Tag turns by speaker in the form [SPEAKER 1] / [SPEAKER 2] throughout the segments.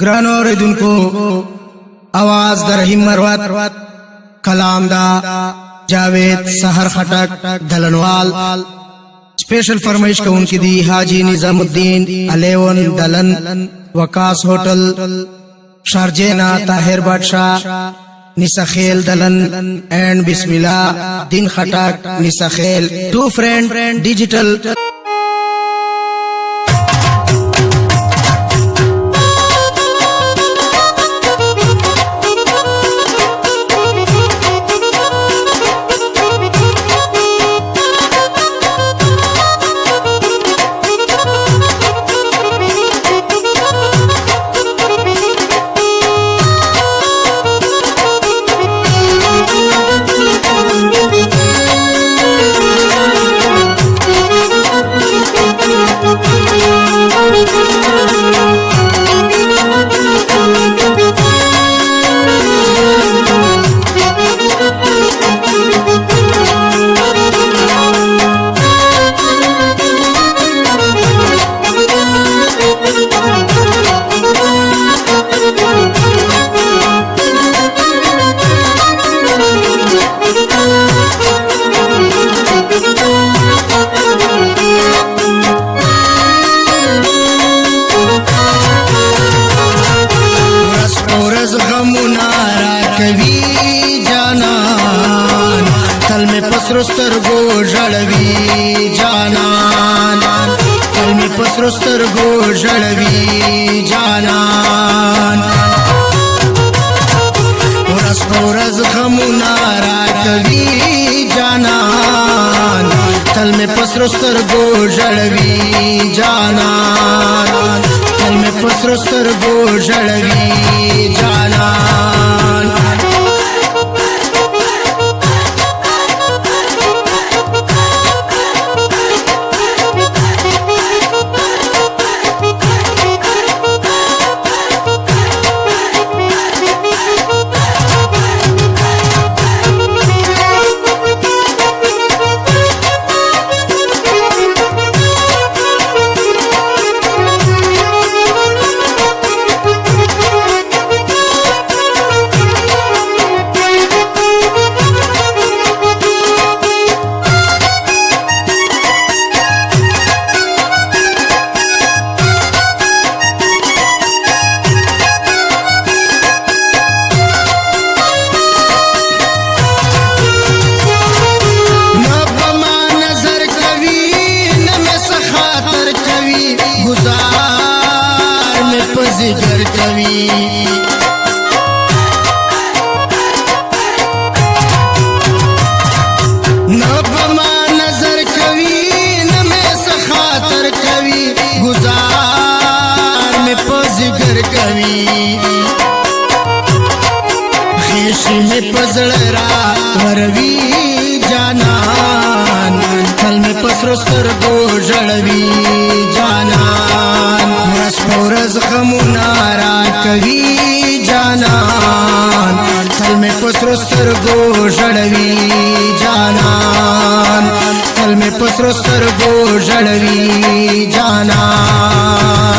[SPEAKER 1] گران اوریدونکو आवाज در رحیم مروت کلام دا جاوید سحر خټک دلنوال स्पेशल फरमाइश कौन की दी हाजी निजाम उद्दीन 11 दलन वकास होटल शारजेना ताहिर बादशाह निसाखेल दलन एंड बिस्मिल्लाह दिन खटक निसाखेल टू फ्रेंड डिजिटल سترګو ژړوي جانان کل می پسرو سترګو ژړوي جانان ورځ په ورځ غمونه راکوي جانان کل می پسرو سترګو ژړوي جانان کل می پسرو سترګو ژړوي جانان ذکر کوي نه بما نظر کوي نه مې خاطر کوي گزار مې په ذکر کوي خېشي مې پزړه را وروي جانان کل مې پسرو سترګو ژړوي جانان ورځ غمونه راکوي جانان کل مې پسرو سترګو ژړوي جانان کل مې پسرو سترګو ژړوي جانان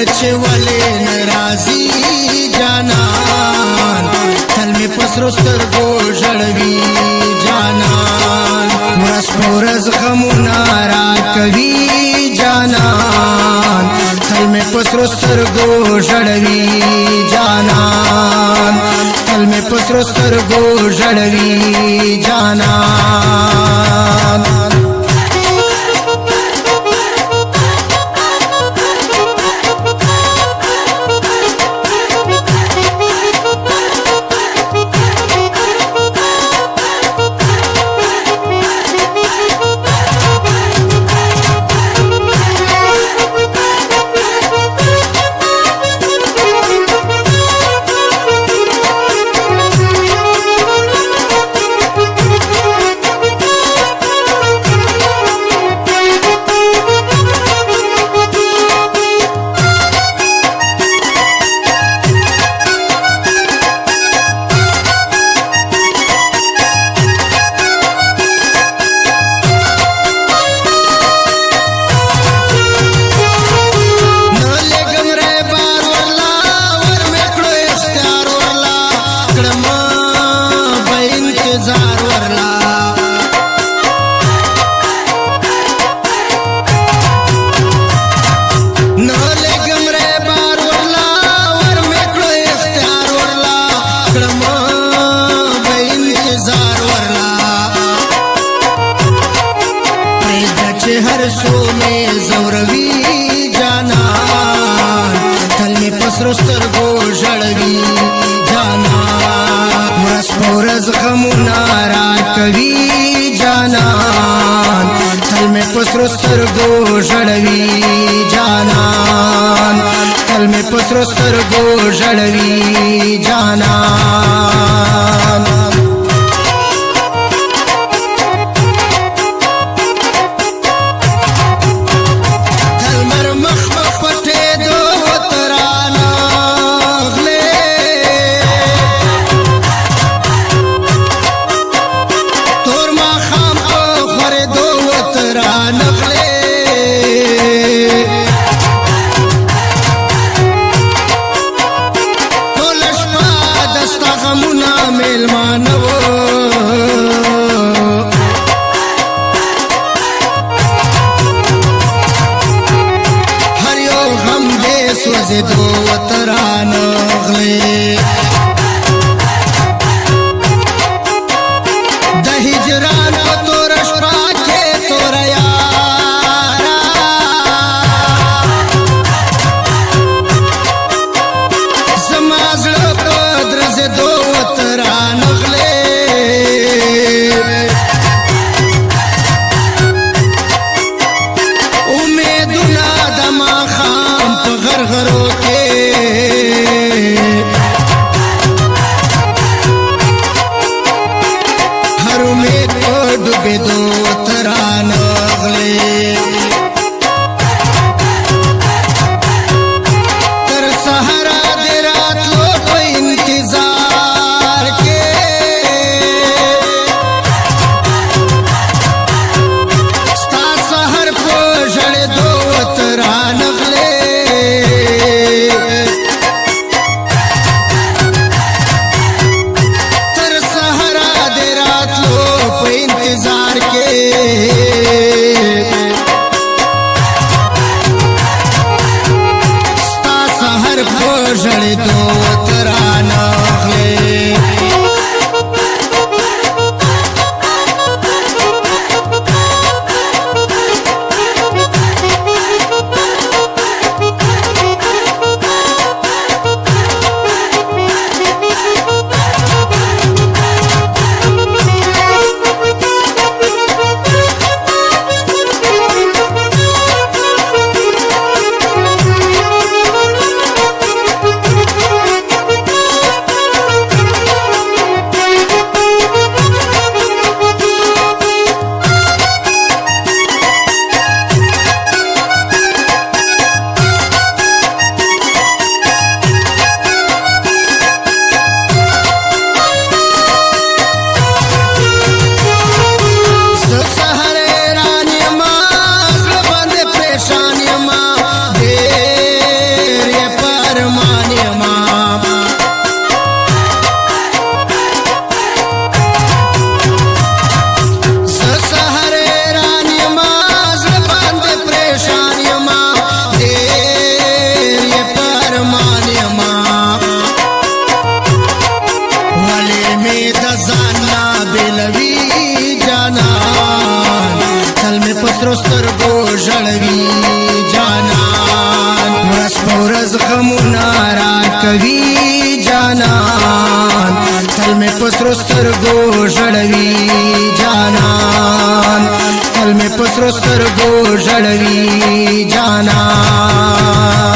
[SPEAKER 1] چې ولې ناراضي جانان تل مې پسرو سترګو ژړوي جانان ورځ په ورځ غمونه راکوي جانان تل مې پسرو سترګو ژړوي جانان تل مې پسرو سترګو ژړوي جانان हर सो में ज़ौरवी जानान तल में पसरो स्तरगो ژړوي जानान ورځ په ورځ غمونه راکوي جانان تل में पसरो سترګو ژړوي جانان تل में पसरो سترګو ژړوي جانان दो वतरान गले द हिजरान तो रशपा के तोर यारा समाजल पदर से दो वतरान गले उम्मीदुना दमा खाम घर घरों के हर में तो डूबे दो तरान गले कर सहारा दे रात लो को इंतजार के स्ता सहर को जड़े दो तरान गले इंतजार के स्ता सहर पोषण दो तराना غمونه را کوي جانان تل مې په سرو سترګو ژړوي جانان تل مې په سرو سترګو ژړوي جانان